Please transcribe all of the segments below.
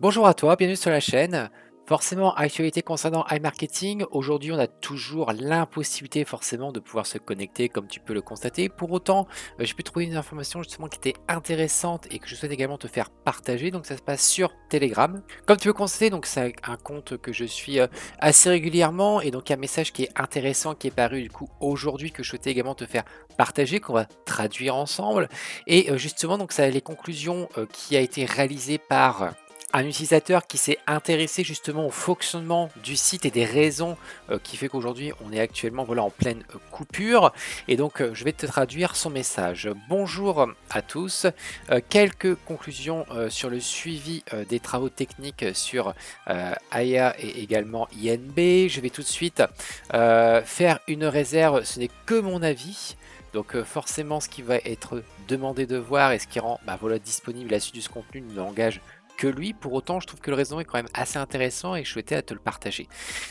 Bonjour à toi, bienvenue sur la chaîne. Forcément, actualité concernant iMarketing. Aujourd'hui, on a toujours l'impossibilité forcément de pouvoir se connecter comme tu peux le constater. Pour autant, j'ai pu trouver une information justement qui était intéressante et que je souhaite également te faire partager. Donc ça se passe sur Telegram. Comme tu peux constater, donc c'est un compte que je suis assez régulièrement et donc un message qui est intéressant qui est paru du coup aujourd'hui que je souhaitais également te faire partager, qu'on va traduire ensemble. Et justement, donc ça a les conclusions qui a été réalisée par un utilisateur qui s'est intéressé justement au fonctionnement du site et des raisons qui fait qu'aujourd'hui on est actuellement voilà, en pleine coupure. Et donc je vais te traduire son message. Bonjour à tous. Quelques conclusions sur le suivi des travaux techniques sur AIA et également INB. Je vais tout de suite faire une réserve. Ce n'est que mon avis. Donc forcément ce qui va être demandé de voir et ce qui rend voilà, disponible la suite de ce contenu ne l'engage que lui. Pour autant, je trouve que le raisonnement est quand même assez intéressant et je souhaitais te le partager.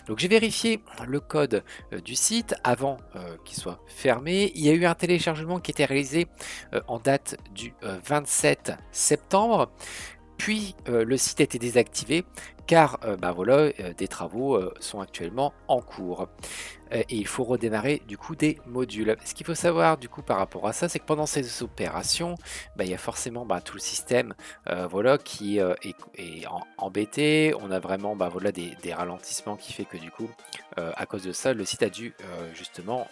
Donc j'ai vérifié le code du site avant qu'il soit fermé. Il y a eu un téléchargement qui était réalisé en date du 27 septembre. Puis le site a été désactivé car voilà, des travaux sont actuellement en cours. Et il faut redémarrer du coup des modules. Ce qu'il faut savoir du coup par rapport à ça, c'est que pendant ces opérations, il y a forcément tout le système voilà, qui est embêté. On a vraiment voilà, des ralentissements qui fait que du coup, à cause de ça, le site a dû justement,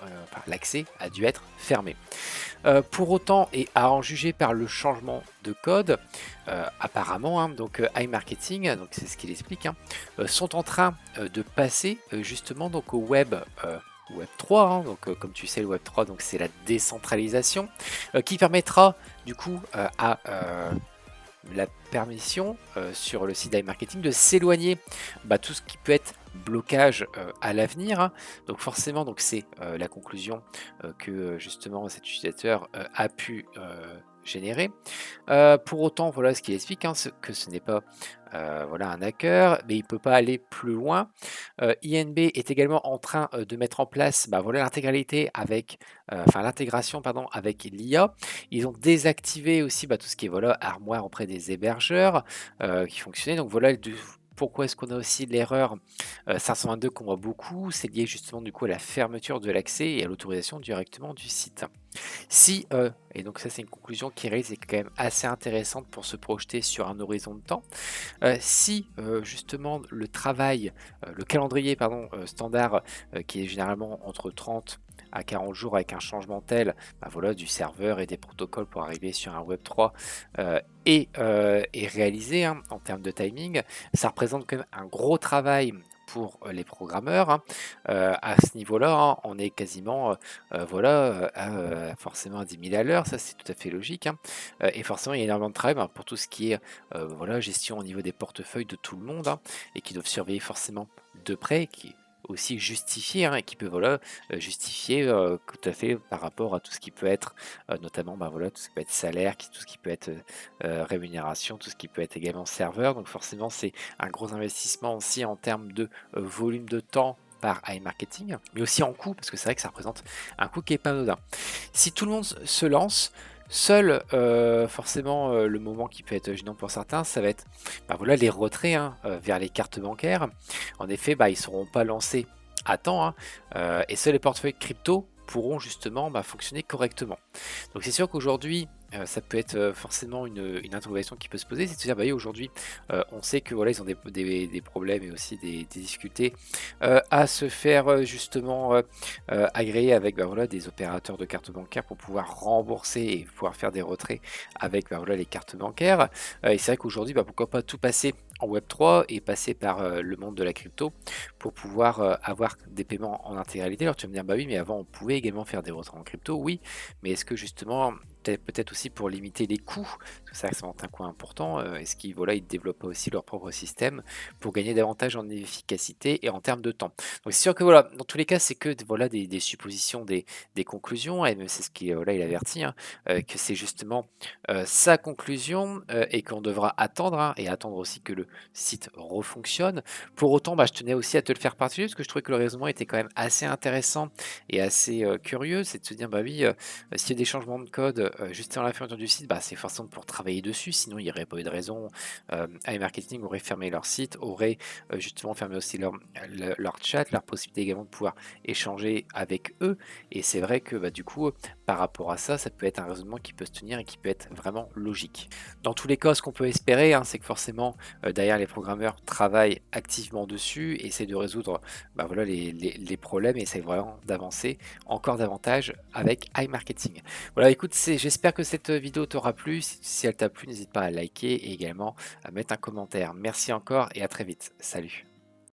l'accès a dû être fermé. Pour autant, et à en juger par le changement de code, apparemment, donc iMarketing, donc c'est ce qu'il explique, sont en train de passer justement donc au Web 3, donc comme tu sais le Web 3 donc c'est la décentralisation qui permettra du coup à la permission sur le site iMarketing de s'éloigner tout ce qui peut être blocage à l'avenir, donc forcément donc c'est la conclusion que justement cet utilisateur a pu générer. Pour autant voilà ce qu'il explique, que ce n'est pas voilà un hacker, mais il ne peut pas aller plus loin. INB est également en train de mettre en place voilà l'intégralité avec enfin l'intégration pardon avec l'IA. Ils ont désactivé aussi tout ce qui est voilà, armoire auprès des hébergeurs qui fonctionnait. Donc voilà pourquoi est-ce qu'on a aussi l'erreur 522 qu'on voit beaucoup. C'est lié justement du coup à la fermeture de l'accès et à l'autorisation directement du site. Si, et donc ça c'est une conclusion qui est quand même assez intéressante pour se projeter sur un horizon de temps. Si justement le travail, le calendrier pardon, standard qui est généralement entre 30 à 40 jours avec un changement tel voilà, du serveur et des protocoles pour arriver sur un Web 3 est réalisé en termes de timing, ça représente quand même un gros travail pour les programmeurs. À ce niveau-là, on est quasiment voilà, forcément à 10 000 à l'heure, ça c'est tout à fait logique. Et forcément, il y a énormément de travail pour tout ce qui est voilà, gestion au niveau des portefeuilles de tout le monde et qui doivent surveiller forcément de près, qui aussi justifier et qui peut voilà, justifier tout à fait par rapport à tout ce qui peut être notamment voilà, tout ce qui peut être salaire, tout ce qui peut être rémunération, tout ce qui peut être également serveur. Donc forcément, c'est un gros investissement aussi en termes de volume de temps par iMarketing, mais aussi en coût, parce que c'est vrai que ça représente un coût qui est pas anodin. Si tout le monde se lance, seul forcément le moment qui peut être gênant pour certains, ça va être voilà, les retraits vers les cartes bancaires. En effet, ils ne seront pas lancés à temps et seuls les portefeuilles crypto pourront justement fonctionner correctement. Donc c'est sûr qu'aujourd'hui, ça peut être forcément une interrogation qui peut se poser, c'est de se dire, oui, aujourd'hui, on sait que voilà, ils ont des problèmes et aussi des difficultés à se faire justement agréer avec voilà, des opérateurs de cartes bancaires pour pouvoir rembourser et pouvoir faire des retraits avec voilà, les cartes bancaires. Et c'est vrai qu'aujourd'hui, pourquoi pas tout passer en Web3 et passer par le monde de la crypto pour pouvoir avoir des paiements en intégralité. Alors tu vas me dire, bah oui, mais avant on pouvait également faire des retraits en crypto, oui, mais est-ce que justement, peut-être aussi pour limiter les coûts, parce que ça représente un coût important, est-ce qu'ils voilà, ils développent pas aussi leur propre système pour gagner davantage en efficacité et en termes de temps. Donc c'est sûr que voilà, dans tous les cas, c'est que voilà, des suppositions, des conclusions, et même c'est ce qu'il voilà, il avertit, que c'est justement sa conclusion et qu'on devra attendre et attendre aussi que le site refonctionne. Pour autant, je tenais aussi à te le faire partager parce que je trouvais que le raisonnement était quand même assez intéressant et assez curieux. C'est de se dire, bah oui, s'il y a des changements de code juste avant la fermeture du site, bah, c'est forcément pour travailler dessus, sinon il n'y aurait pas eu de raison. iMarketing aurait fermé leur site, aurait, justement fermé aussi leur chat, leur possibilité également de pouvoir échanger avec eux et c'est vrai que, bah, du coup, par rapport à ça, ça peut être un raisonnement qui peut se tenir et qui peut être vraiment logique. Dans tous les cas, ce qu'on peut espérer, hein, c'est que forcément, derrière les programmeurs travaillent activement dessus, essaient de résoudre, bah, voilà les problèmes et essaient vraiment d'avancer encore davantage avec iMarketing. Voilà, écoute, j'espère que cette vidéo t'aura plu. Si elle t'a plu, n'hésite pas à liker et également à mettre un commentaire. Merci encore et à très vite. Salut.